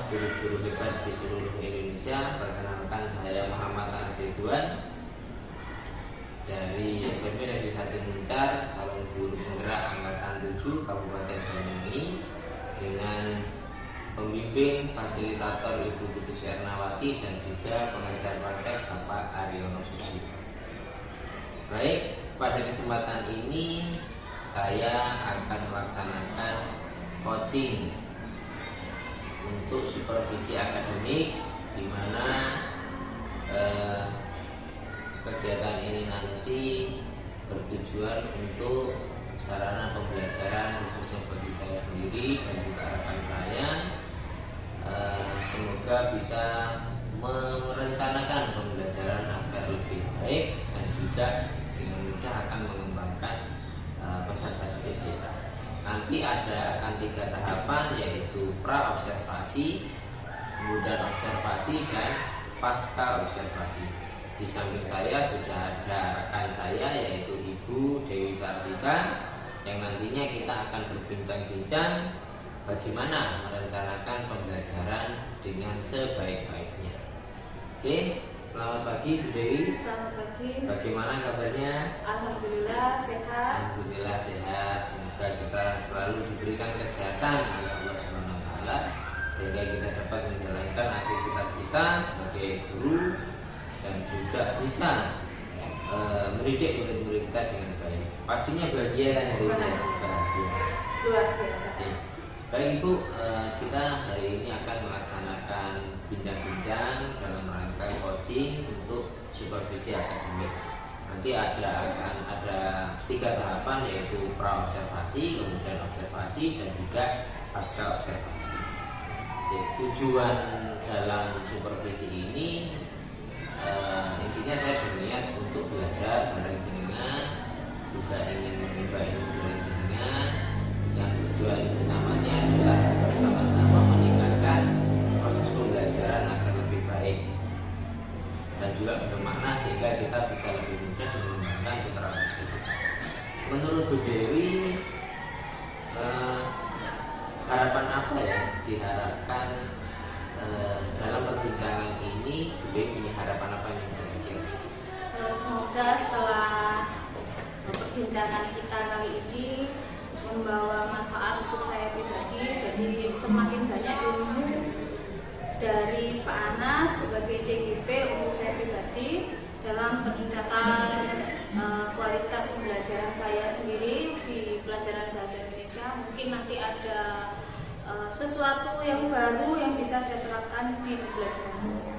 guru-guru hebat di seluruh Indonesia. Perkenalkan, saya Muhammad Ridwan dari SMP Negeri 1 Muncar, calon guru penggerak angkatan 7 Kabupaten Banyuwangi, dengan pembimbing fasilitator Ibu Putus Ernawati dan juga pengajar praktek Bapak Aryono Susi. Baik, pada kesempatan ini saya akan melaksanakan coaching untuk supervisi akademik, di mana kegiatan ini nanti bertujuan untuk sarana pembelajaran khususnya bagi saya sendiri dan juga rekan saya, semoga bisa merencanakan pembelajaran agar lebih baik dan juga dengan mudah akan mengembangkan peserta didik kita. Nanti akan 3 tahapan, yaitu pra observasi, kemudian observasi, dan pasca observasi. Di samping saya sudah ada rekan saya, yaitu Ibu Dewi Sartika, yang nantinya kita akan berbincang-bincang bagaimana merencanakan pembelajaran dengan sebaik-baiknya. Oke, selamat pagi Bu Dewi. Selamat pagi. Bagaimana kabarnya? Alhamdulillah sehat. Alhamdulillah sehat. Semoga kita selalu diberikan kesehatan oleh Allah Subhanahu wa taala, sehingga kita dapat menjalankan aktivitas kita sebagai guru dan juga bisa mendidik murid-murid kita dengan baik. Pastinya bahagia dan bahagia. Luar biasa. Baik Ibu, kita hari ini akan melaksanakan bincang-bincang dalam rangka coaching untuk supervisi akademik. Nanti akan ada 3 tahapan, yaitu pra observasi, kemudian observasi, dan juga pasca observasi. Tujuan dalam supervisi ini intinya saya berniat untuk belajar bareng jenengan, juga ingin menimba ilmu bareng jenengan, yang tujuan utamanya adalah bersama-sama meningkatkan proses pembelajaran agar lebih baik dan juga bermakna, sehingga kita bisa lebih mudah mengembangkan keterampilan kita. Menurut Bu Dewi, harapan apa yang diharapkan dalam perbincangan ini? Bu Dewi punya harapan apa yang kira-kira? Semoga setelah perbincangan kita kali ini membawa manfaat untuk saya pribadi. Jadi semakin banyak ilmu dari Pak Anas sebagai CGP untuk saya pribadi dalam peningkatan kualitas pembelajaran saya sendiri di pelajaran bahasa Indonesia. Mungkin nanti ada sesuatu yang baru yang bisa saya terapkan di pelajaran saya.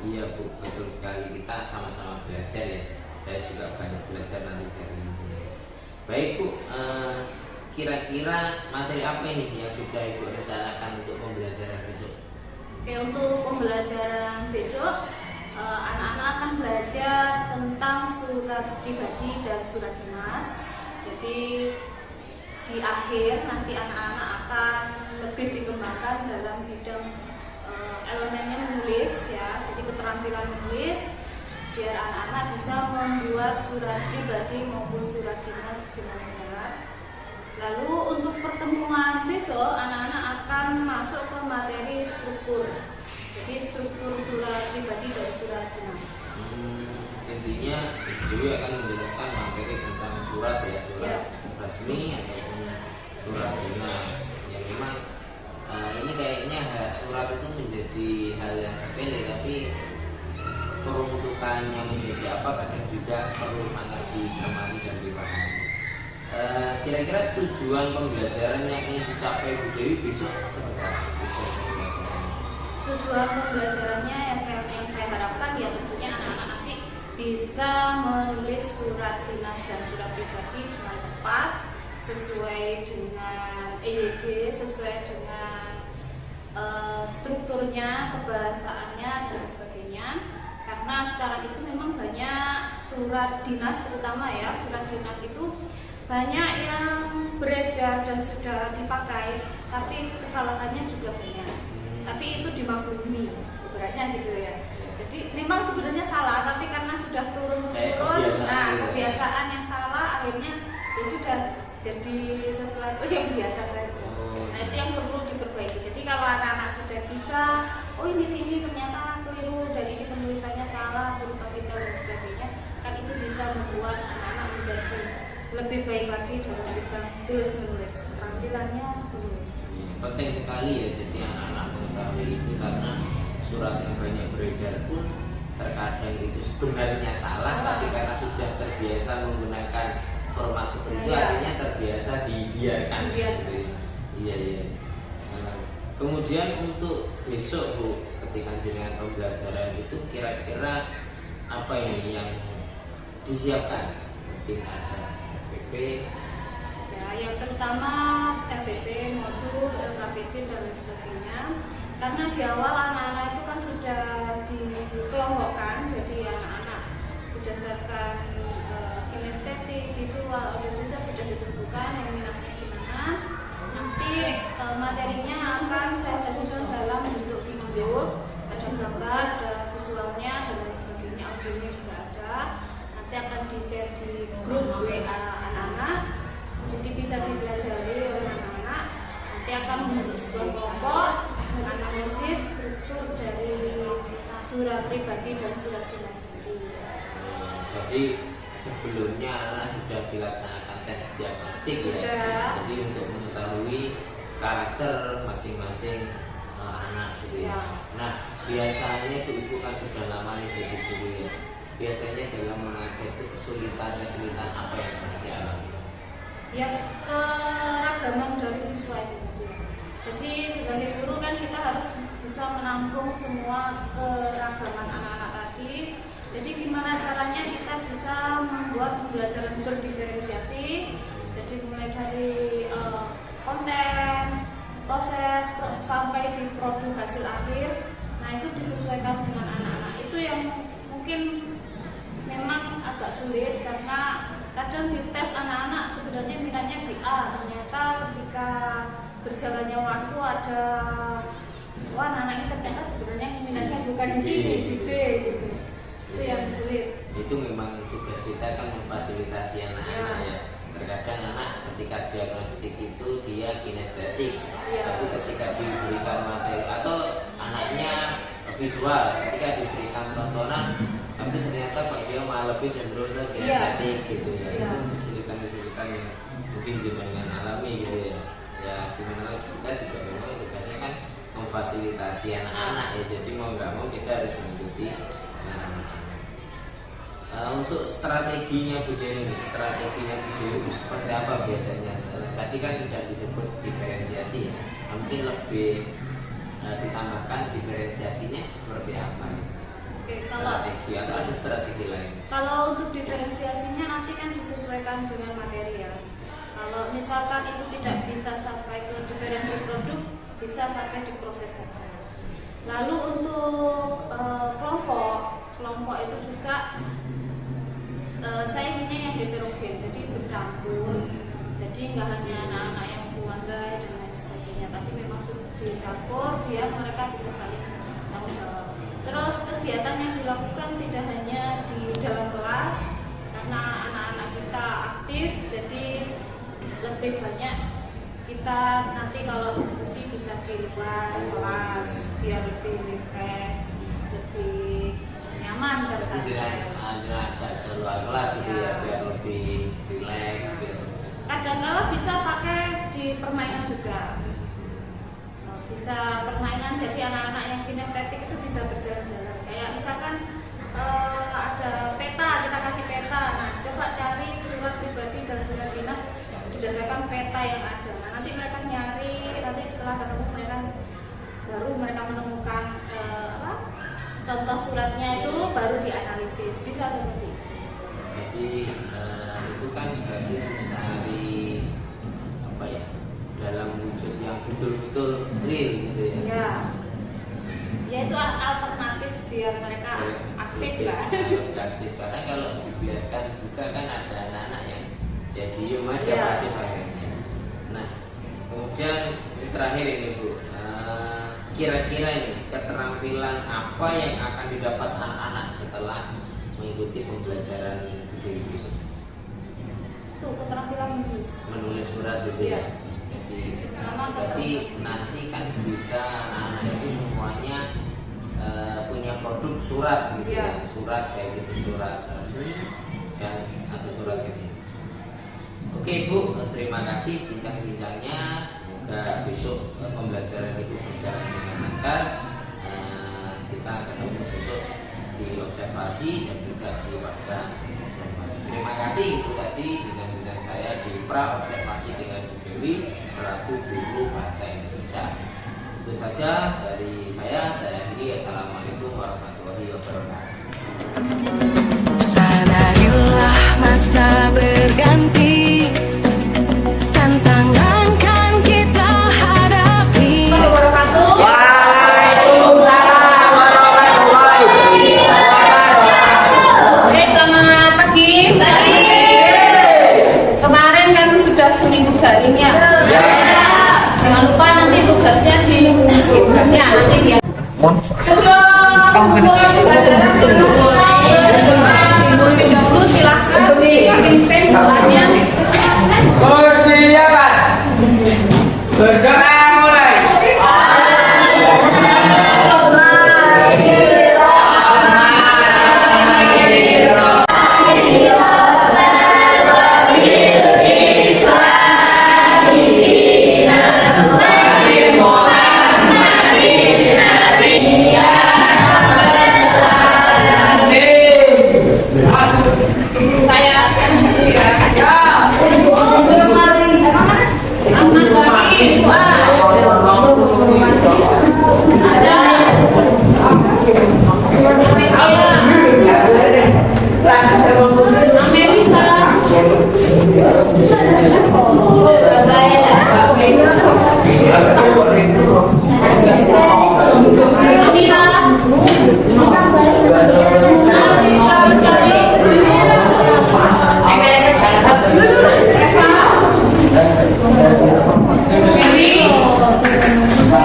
Iya Bu, betul sekali, kita sama-sama belajar ya. Saya juga banyak belajar nanti dari ini. Baik Bu, kira-kira materi apa ini yang sudah Ibu rencanakan untuk pembelajaran besok? Oke, untuk pembelajaran besok anak-anak akan belajar tentang surat pribadi dan surat dinas. Jadi di akhir nanti anak-anak akan lebih dikembangkan dalam bidang elemennya menulis ya. Jadi keterampilan menulis biar anak-anak bisa membuat surat pribadi maupun surat dinas dengan benar. Lalu untuk pertemuan besok anak-anak akan masuk ke materi struktur. Jadi struktur surat pribadi dan surat dinas. Intinya Dewi akan menjelaskan materi tentang surat ya, surat resmi ataupun surat dinas. Ya memang ini kayaknya surat itu menjadi hal yang sepele, tapi peruntukannya menjadi apa kadang juga perlu sangat dicermati dan dipahami. Kira-kira tujuan pembelajaran yang ingin dicapai Bu Dewi besok seperti apa? Tujuan pembelajarannya yang saya harapkan ya tentunya anak-anak nanti bisa menulis surat dinas dan surat pribadi dengan tepat, sesuai dengan EYD, sesuai dengan strukturnya, kebahasaannya dan sebagainya. Karena sekarang itu memang banyak surat dinas, terutama ya surat dinas itu banyak yang beredar dan sudah dipakai, tapi kesalahannya juga banyak. Tapi itu dimaklumi, ibaratnya gitu ya. Jadi memang sebenarnya salah, tapi karena sudah turun-turun, kebiasaan yang salah akhirnya ya sudah jadi sesuatu yang biasa saja. Nah itu yang perlu diperbaiki. Jadi kalau anak-anak sudah bisa bisa, oh ini ternyata keliru dan ini penulisannya salah, huruf kapital dan sebagainya, kan itu bisa membuat anak-anak menjadi lebih baik lagi dalam bidang tulis menulis, keterampilannya menulis. Penting sekali ya, jadi anak-anak mengetahui itu karena surat yang banyak beredar pun terkadang itu sebenarnya salah, tapi karena sudah terbiasa menggunakan format seperti itu, artinya terbiasa dibiarkan. Gitu. Iya. Kemudian untuk besok Bu, ketika jenengan pembelajaran itu kira-kira apa ini yang disiapkan? Mungkin ada PP. Ya, yang pertama RPP, modul, LKPD dan lain sebagainya. Karena di awal anak-anak itu kan sudah dikelompokkan, jadi anak-anak berdasarkan kinestetik, visual, audiovisual sudah ditentukan yang minatnya gimana. Nanti materinya akan saya sajikan dalam bentuk video, ada gambar, ada visualnya dan lain sebagainya, audionya juga ada. Nanti akan di-share di grup WA anak-anak, jadi bisa dipelajari oleh anak-anak. Nanti akan membentuk sebuah kelompok menganalisis struktur dari surat pribadi dan surat dinas itu. Jadi sebelumnya anak sudah dilaksanakan tes diagnostik ya. Jadi untuk mengetahui karakter masing-masing anak gitu ya. Nah biasanya Ibu kan sudah lama nih jadi guru ya. Biasanya dalam mengajar itu kesulitan apa yang dialami? Ya keragaman dari siswa itu. Jadi sebagai guru kan kita harus bisa menampung semua keragaman anak-anak tadi. Jadi gimana caranya kita bisa membuat pembelajaran berdiferensiasi. Jadi mulai dari konten, proses sampai di produk hasil akhir. Nah itu disesuaikan dengan anak-anak. Itu yang mungkin memang agak sulit karena kadang di tes anak-anak sebenarnya minatnya di A, ternyata ketika berjalannya waktu ada anak ini ternyata sebenarnya minatnya bukan di sini, di B gitu. Itu yang sulit. Itu memang tugas kita kan memfasilitasi anak-anak ya. Terkadang anak ketika diagnostik itu dia kinestetik, tapi ketika diberikan materi atau anaknya visual, ketika diberikan tontonan, tapi ternyata kok dia malah lebih cenderung ke kinestetik gitu ya. Itu kesulitan yang mungkin jenengan alami gitu ya. Ya gimana kita juga memang tugasnya kan memfasilitasi anak-anak ya, jadi mau nggak mau kita harus mengikuti anak-anak. Untuk strateginya Bu Jenny, strateginya Bu seperti apa biasanya? Tadi kan tidak disebut diferensiasi ya, mungkin lebih ditambahkan diferensiasinya seperti apa? Oke, strategi atau ada strategi lain? Kalau untuk diferensiasinya nanti kan disesuaikan dengan materi ya. Kalau misalkan itu tidak bisa sampai ke diferensi produk, bisa sampai di proses saja. Lalu untuk kelompok itu juga saya inginnya yang heterogen, jadi bercampur. Jadi nggak hanya anak-anak yang bangga dan lain sebagainya, tapi memang sudah dicampur biar mereka bisa saling tanggung jawab. Terus kegiatan yang dilakukan tidak hanya di dalam kelas, karena anak-anak kita aktif, jadi lebih banyak kita nanti kalau diskusi bisa di luar kelas biar lebih refresh, lebih nyaman dan santai. Ajak ke luar kelas gitu ya, biar lebih rileks gitu. Kadang-kala bisa pakai di permainan juga. Bisa permainan, jadi anak-anak yang kinestetik itu bisa berjalan-jalan. Kayak misalkan ada peta, kita kasih peta. Nah, coba cari surat pribadi dan surat dinas berdasarkan peta yang ada. Nah, nanti mereka nyari, nanti setelah ketemu mereka menemukan contoh suratnya itu baru dianalisis, bisa seperti itu. Jadi itu kan berarti mencari apa ya, dalam wujud yang betul-betul real gitu ya. Ya itu alternatif biar mereka aktif lah. Aktif karena kalau dibiarkan juga kan ada anak-anak yang ya diem aja masih pengennya. Nah kemudian terakhir ini Bu, kira-kira ini keterampilan apa yang akan didapat anak-anak setelah mengikuti pembelajaran video besok? Itu keterampilan menulis surat gitu ya. Jadi berarti nanti kan bisa anak-anak itu semuanya produk surat gitu Iya. ya, surat kayak gitu, surat resmi dan atau surat kecil. Oke Bu, terima kasih bincang-bincangnya. Semoga besok pembelajaran itu berjalan dengan lancar. Kita ketemu besok di observasi dan juga di pasca observasi. Terima kasih, itu tadi bincang-bincang saya di pra observasi dengan Bu Dewi selaku guru bahasa Indonesia. Itu saja dari saya akhiri. Assalamualaikum warahmatullahi wabarakatuh. Sadarilah masa berganti, tantangan kan kita hadapi. Waalaikumsalam warahmatullahi wabarakatuh. Selamat pagi. Kemarin kan sudah seminggu daring ya. Jangan lupa nanti tugasnya di grupnya nanti ya. Sebelum dulu silahkan pimpin doanya. Persiapan. Berdoa mulai.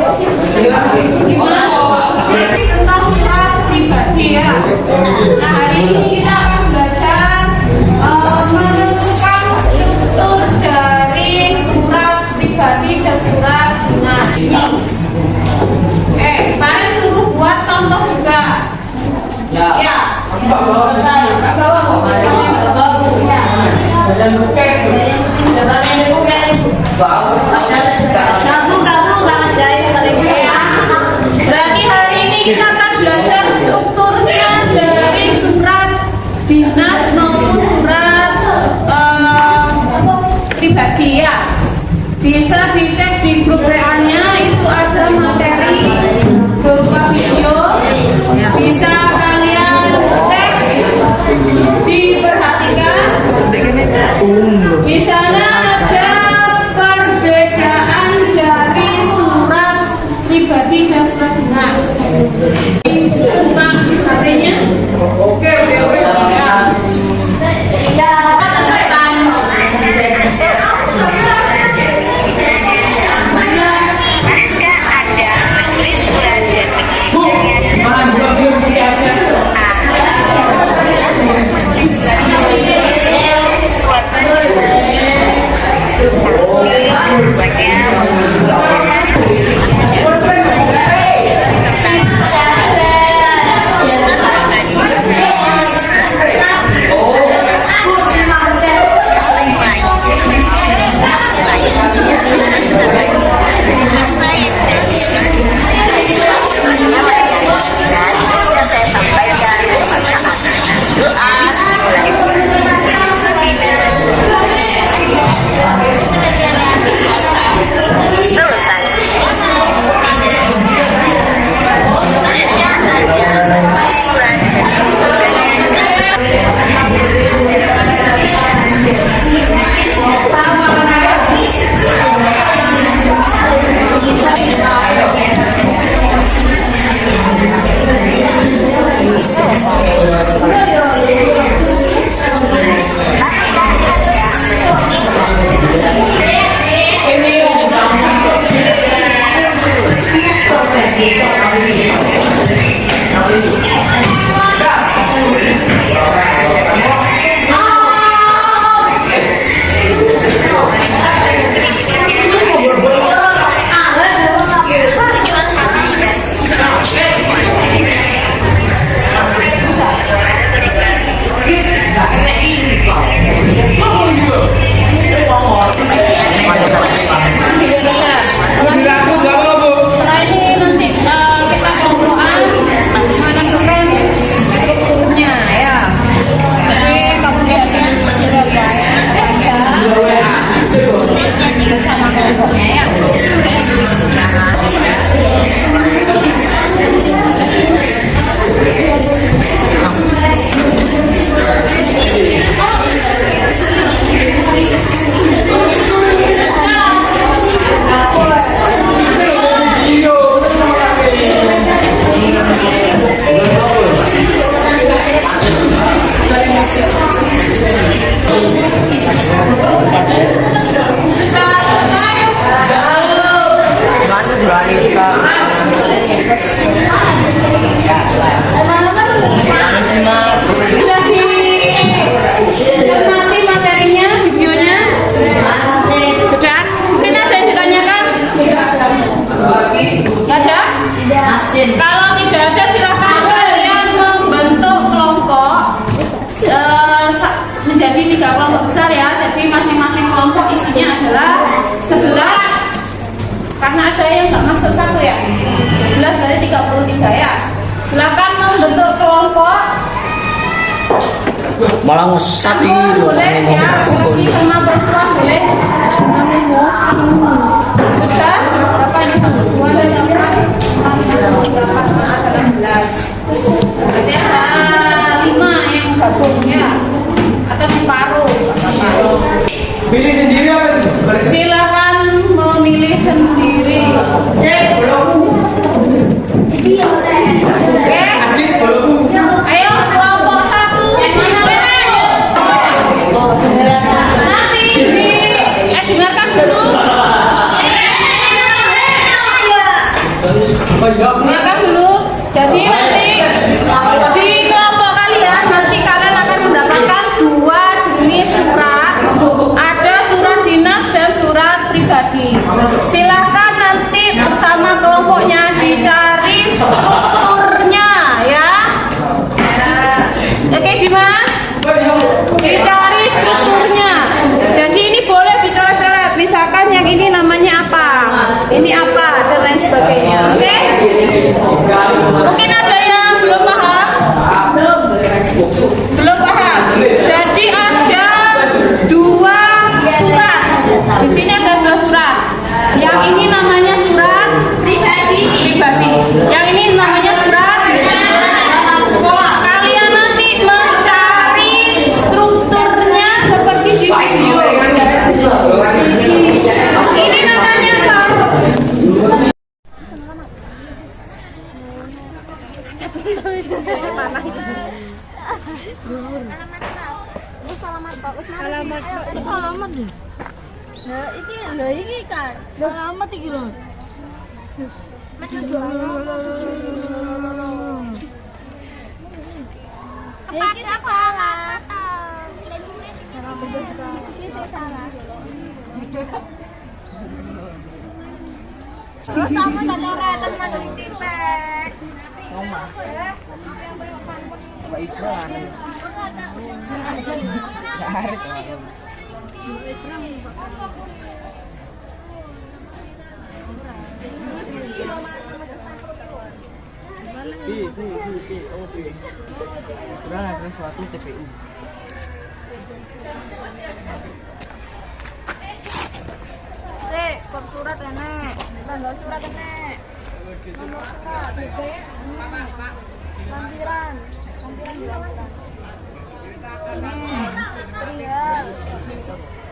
Saya Ahmad Zaki tentang surat pribadi ya. Nah, hari ini kita akan belajar menentukan struktur dari surat pribadi dan surat dinas. Kemarin suruh buat contoh juga. Ya. Berarti hari ini kita akan belajar strukturnya dari surat dinas maupun surat pribadi ya. Bisa dicek di grup WA-nya, itu ada materi berupa video. Bisa kalian cek, diperhatikan. Di sana ada perbedaan dari surat pribadi dan surat dinas. Bukan artinya. Oke. Saya Sudah dinikmati materinya, videonya? Sudah? Mungkin ada yang ditanyakan? Ada? Kalau tidak ada silakan kalian membentuk kelompok menjadi 3 kelompok besar ya. Jadi masing-masing kelompok isinya adalah 11. Karena ada yang nggak masuk 1 ya. 11 dari 33 ya. Silakan membentuk kelompok. Malah ngesat Boleh ya, laki sama perempuan boleh. Sudah? Berapa ini? 2 dan 8 berarti ada 5 yang gabung ya. Atau separuh. Pilih sendiri apa itu? Silakan memilih sendiri. Cek bolongku. Oke. Adik bolongku. Ayo kelompok 1. Nanti dengarkan dulu. Dengarkan dulu. Jadi nanti di kelompok kalian nanti kalian akan mendapatkan 2 jenis surat. Ada surat dinas dan surat pribadi. Silahkan nanti bersama kelompoknya dicari strukturnya ya. Oke Dimas, dicari strukturnya. Jadi ini boleh dicoret-coret. Misalkan yang ini namanya apa, ini apa dan lain sebagainya. Oke? Mungkin ada yang belum paham? Belum paham. Jadi ada 2 surat. Di sini ada 2 surat. Yang ini namanya surat pribadi. Yang ini namanya surat sekolah. Kalian nanti mencari strukturnya seperti di video. Ini namanya apa? Alamat deh. Lah iki kan. Alamat iki lho. Iki salah. Iki salah. Terus sama tak coretan masuk tipek. Kurang ada sesuatu TPU. Kok surat enek, tanggal surat enek, nomor surat, DP, lampiran dilakukan. Serial,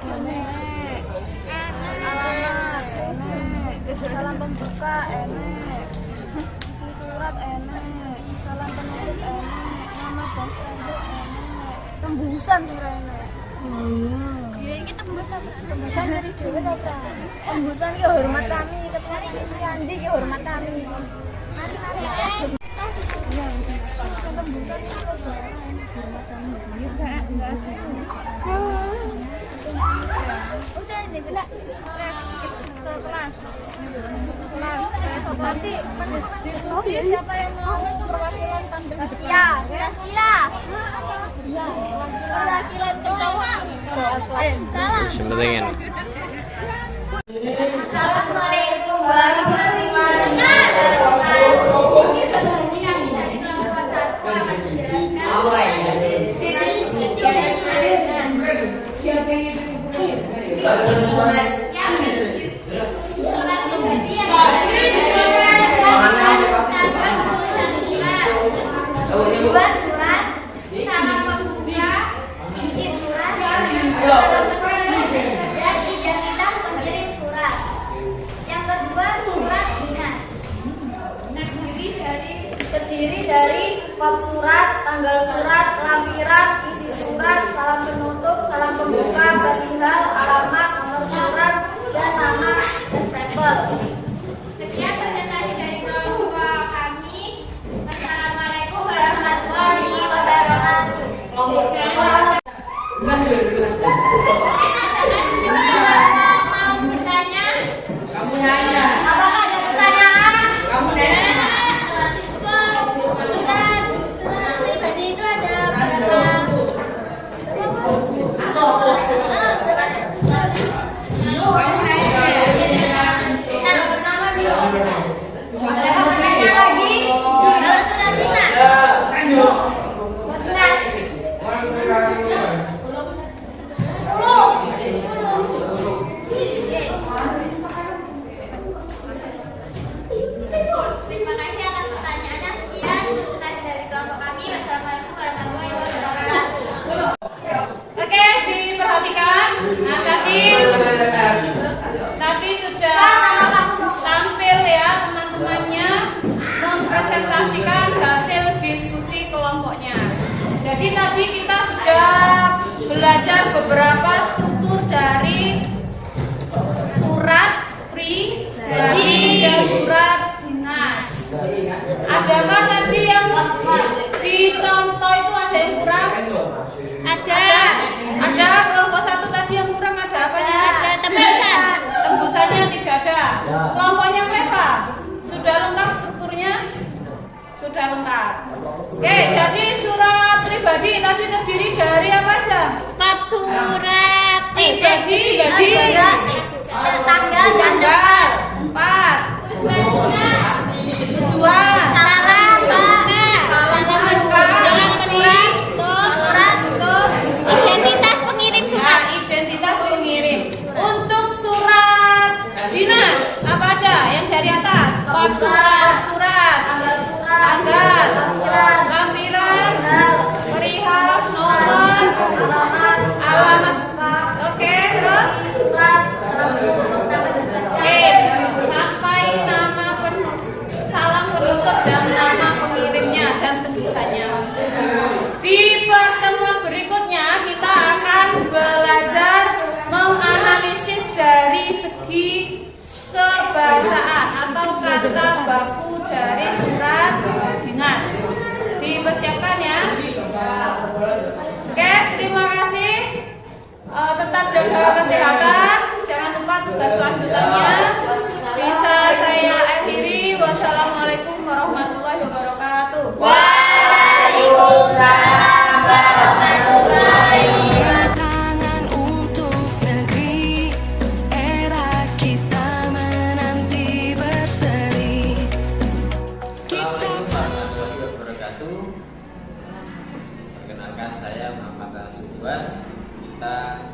enek, alamat, enek, salam pembuka, enek, isi surat, enek, salam penutup, enek, nama dan spanduk, enek, tembusan surat enek. Oh iya. Ya ini tembusan dari dewe kasa. Tembusan ki hormat kami, ketua Andi ki hormat kami. Mari. Ya, tembusan ki hormat kami. Enggak. Udah ini bila ke kelas. Nanti diskusi siapa yang mau perwakilan tampil. Ya. Perwakilan cowok. Salam. Sebenarnya Assalamualaikum warahmatullahi Buat surat, salam pembuka, isi surat, dan identitas pengirim surat. Yang kedua surat dinas. Terdiri dari bab surat, tanggal surat, lampiran, isi surat, salam penutup, salam pembuka, tinggal, alamat, nomor surat, dan nama dan stempel. Setiap presentasi dari kelompok Ada pertanyaan lagi? Kalau surat dinas. Terima kasih atas pertanyaannya. Sekian tadi dari kelompok kami. Wassalamualaikum warahmatullahi wabarakatuh. Oke, diperhatikan. Nah, tadi sudah tampil ya teman-temannya mempresentasikan hasil diskusi kelompoknya. Jadi tadi kita sudah belajar beberapa struktur dari surat pribadi dan surat dinas. Adakah tadi yang di contoh itu ada yang kurang? Ada kelompok satu tadi yang kurang ada apanya? Ada tembusan. Tembusannya tidak ada. Kelompoknya mereka sudah lengkap strukturnya? Sudah lengkap. Oke, jadi surat pribadi tadi terdiri dari apa aja? Bab surat Pribadi. tanggal dan Tanggal 4. Tujuan. salam surat Untuk identitas pengirim surat. identitas pengirim. Untuk surat dinas apa aja yang dari atas? Bab surat. Surat. Tanggal. Lampiran. Perihal. Nomor. Alamat. Oke, terus. Oke, sampai nama salam penutup dan nama pengirimnya dan tembusannya. Di pertemuan berikutnya kita akan belajar menganalisis dari segi kebahasaan atau kata baku dari surat dinas. Dipersiapkan ya. Oke, terima kasih. Tetap jaga kesehatan. Jangan lupa tugas selanjutnya bisa saya akhiri. Wassalamualaikum warahmatullahi wabarakatuh. Waalaikumsalam warahmatullahi Tangan untuk negeri, era kita menanti berseri. Assalamualaikum warahmatullahi wabarakatuh. Perkenalkan saya Muhammad Al-Sujuan. Kita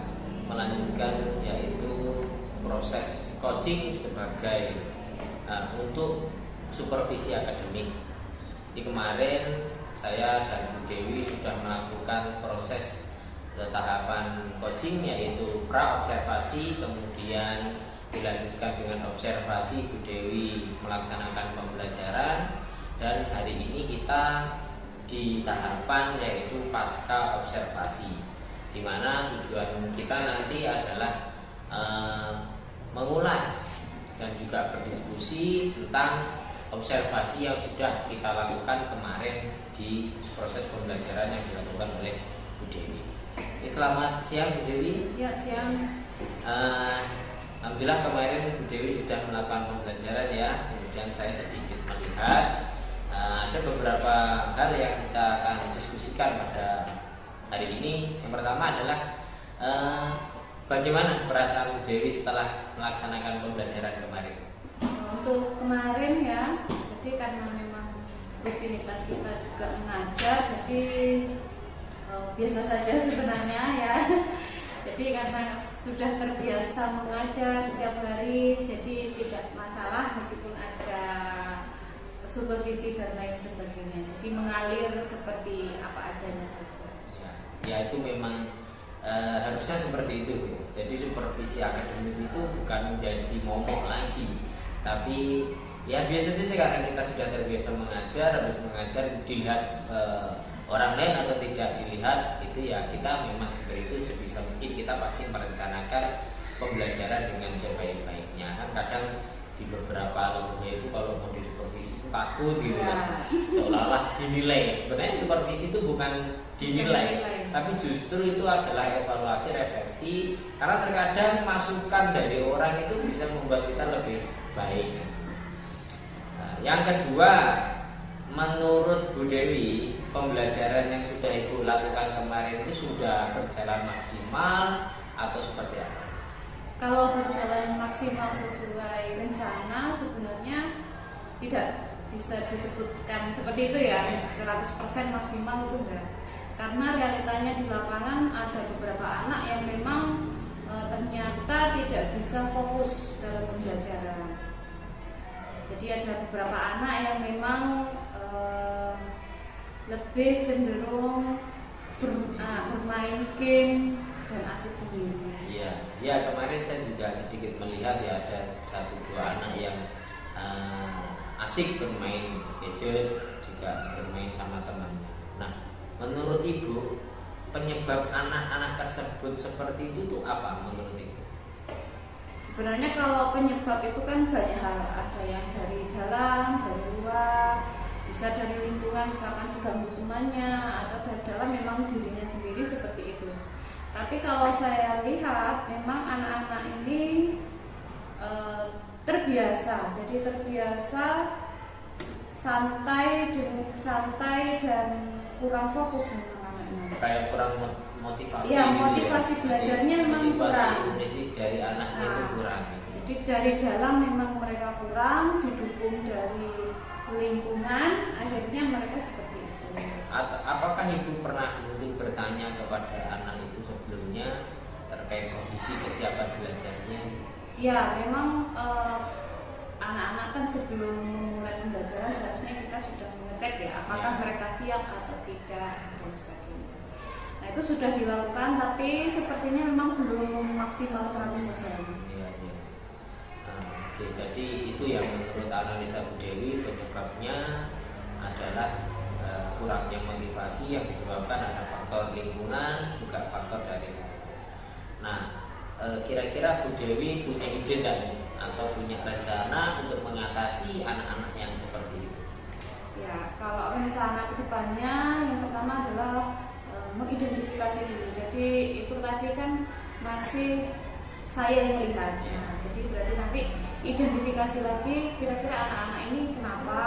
melanjutkan yaitu proses coaching sebagai untuk supervisi akademik. Di kemarin saya dan Bu Dewi sudah melakukan proses tahapan coaching yaitu pra observasi, kemudian dilanjutkan dengan observasi. Bu Dewi melaksanakan pembelajaran dan hari ini kita di tahapan yaitu pasca observasi, di mana tujuan kita nanti adalah mengulas dan juga berdiskusi tentang observasi yang sudah kita lakukan kemarin di proses pembelajaran yang dilakukan oleh Bu Dewi. Selamat siang Bu Dewi. Ya, siang. Alhamdulillah kemarin Bu Dewi sudah melakukan pembelajaran ya. Kemudian saya sedikit melihat ada beberapa hal yang kita akan diskusikan pada hari ini. Yang pertama adalah bagaimana perasaan Bu Dewi setelah melaksanakan pembelajaran kemarin? Untuk kemarin ya, jadi karena memang rutinitas kita juga mengajar, jadi biasa saja sebenarnya ya. Jadi karena sudah terbiasa mengajar setiap hari, jadi tidak masalah meskipun ada supervisi dan lain sebagainya. Jadi mengalir seperti apa adanya saja. Ya itu memang harusnya seperti itu. Jadi supervisi akademik itu bukan menjadi momok lagi, tapi ya biasa saja karena kita sudah terbiasa mengajar, habis mengajar dilihat orang lain atau tidak dilihat, itu ya kita memang seperti itu. Sebisa mungkin kita pasti merencanakan pembelajaran dengan sebaik-baiknya. Kan kadang di beberapa lembaga itu kalau mau disupervisi itu takut gitu kan, seolah-olah dinilai. Sebenarnya supervisi itu bukan dinilai, tapi justru itu adalah evaluasi, refleksi, karena terkadang masukan dari orang itu bisa membuat kita lebih baik. Nah, yang kedua, menurut Bu Dewi, pembelajaran yang sudah Ibu lakukan kemarin itu sudah berjalan maksimal atau seperti apa? Kalau berjalan maksimal sesuai rencana sebenarnya tidak bisa disebutkan seperti itu ya, 100% maksimal itu enggak. Karena realitanya di lapangan ada beberapa anak yang memang ternyata tidak bisa fokus dalam pembelajaran. Jadi ada beberapa anak yang memang lebih cenderung bermain game dan asik sendiri. Iya, ya kemarin saya juga sedikit melihat ya ada 1-2 anak yang asik bermain gadget, juga bermain sama temannya. Nah, menurut Ibu, penyebab anak-anak tersebut seperti itu tuh apa menurut Ibu? Sebenarnya kalau penyebab itu kan banyak hal, ada yang dari dalam, dari luar, bisa dari lingkungan, misalkan diganggu temannya, atau dari dalam memang dirinya sendiri seperti itu. Tapi kalau saya lihat memang anak-anak ini terbiasa, jadi terbiasa santai dan kurang fokus memang anaknya. Kayak kurang motivasi Ya, gitu motivasi ya. belajarnya memang kurang. Motivasi dari anaknya itu kurang. Jadi dari dalam memang mereka kurang, didukung dari lingkungan, akhirnya mereka seperti itu. Apakah Ibu pernah mungkin bertanya kepada anak itu sebelumnya terkait kondisi kesiapan belajarnya? Ya, memang anak-anak kan sebelum memulai pembelajaran seharusnya kita sudah mengecek ya apakah mereka siap atau tidak dan sebagainya. Nah, itu sudah dilakukan tapi sepertinya memang belum maksimal 100%. Iya. Oke, jadi itu yang menurut analisa Bu Dewi penyebabnya adalah kurangnya motivasi yang disebabkan ada faktor lingkungan juga faktor dari luar. Nah, kira-kira Bu Dewi punya ide enggak nih atau punya rencana untuk mengatasi anak-anak yang seperti itu? Ya, kalau rencana kedepannya yang pertama adalah mengidentifikasi dulu. Jadi itu tadi kan masih saya yang melihat. Nah, jadi berarti nanti identifikasi lagi kira-kira anak-anak ini kenapa,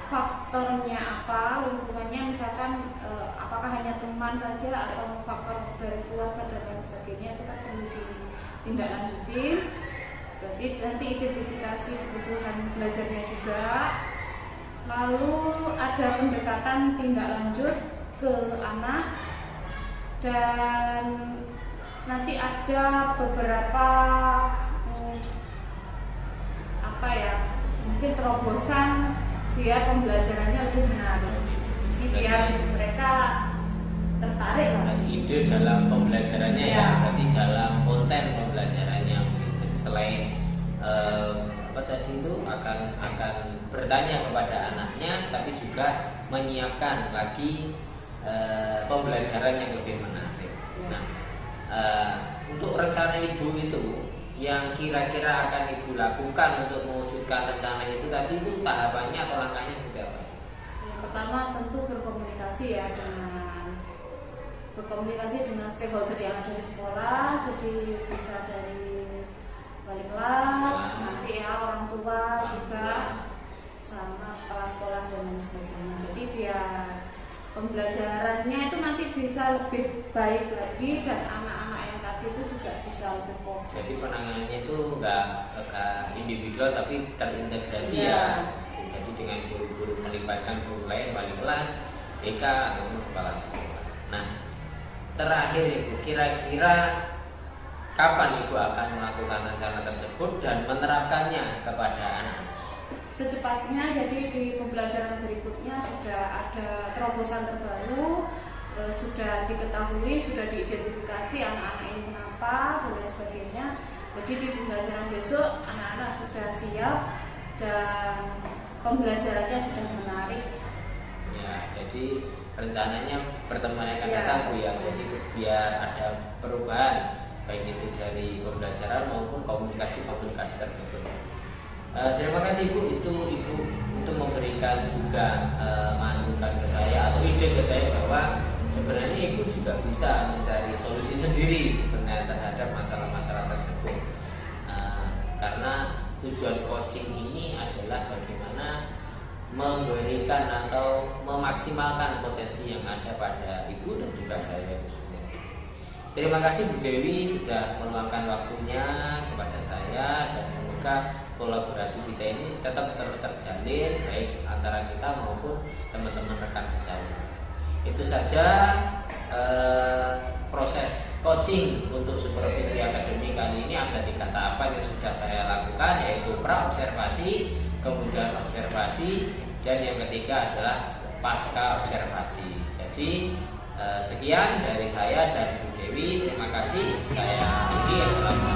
faktornya apa, lingkungannya misalkan apakah hanya teman saja atau faktor dari keluarga dan lain sebagainya, itu kan perlu ditindaklanjuti. Berarti nanti identifikasi kebutuhan belajarnya juga, lalu ada pendekatan tindak lanjut ke anak, dan nanti ada beberapa mungkin terobosan biar pembelajarannya lebih menarik. Jadi biar mereka tertarik lah. Ide dalam pembelajarannya ya, berarti dalam konten pembelajarannya. Jadi selain tadi itu akan bertanya kepada anaknya, tapi juga menyiapkan lagi pembelajaran yang lebih menarik. Nah, untuk rencana Ibu itu yang kira-kira akan Ibu lakukan untuk mewujudkan rencana itu tadi itu tahapannya atau langkahnya seperti apa? Yang pertama tentu berkomunikasi dengan stakeholder yang ada di sekolah, jadi bisa dari wali kelas, nanti ya orang tua juga, sama kepala sekolah dan lain sebagainya. Jadi biar pembelajarannya itu nanti bisa lebih baik lagi dan anak-anak yang tadi itu juga bisa lebih fokus. Jadi penanganannya itu enggak individual tapi terintegrasi ya. Jadi dengan guru-guru melibatkan guru lain, wali kelas, TK ataupun kepala sekolah. Nah, terakhir Ibu, kira-kira kapan Ibu akan melakukan rencana tersebut dan menerapkannya kepada anak? Secepatnya, jadi di pembelajaran berikutnya sudah ada terobosan terbaru, sudah diketahui, sudah diidentifikasi anak-anak ini kenapa dan lain sebagainya. Jadi di pembelajaran besok anak-anak sudah siap dan pembelajarannya sudah menarik. Ya, jadi rencananya pertemuan yang akan datang Bu ya. Jadi biar ada perubahan baik itu dari pembelajaran maupun komunikasi tersebut. Terima kasih Ibu, itu Ibu untuk memberikan juga masukan ke saya atau ide ke saya bahwa sebenarnya Ibu juga bisa mencari solusi sendiri sebenarnya terhadap masalah-masalah tersebut. Karena tujuan coaching ini adalah bagaimana memberikan atau memaksimalkan potensi yang ada pada Ibu dan juga saya khususnya. Terima kasih Bu Dewi sudah meluangkan waktunya kepada saya dan semoga kolaborasi kita ini tetap terus terjalin baik antara kita maupun teman-teman rekan sejawat. Itu saja proses coaching untuk supervisi akademik kali ini. Ada 3 tahapan yang sudah saya lakukan, yaitu pra-observasi, kemudian observasi, dan yang ketiga adalah pasca observasi. Jadi sekian dari saya dan Bu Dewi. Terima kasih. Saya Rudi. Assalamualaikum.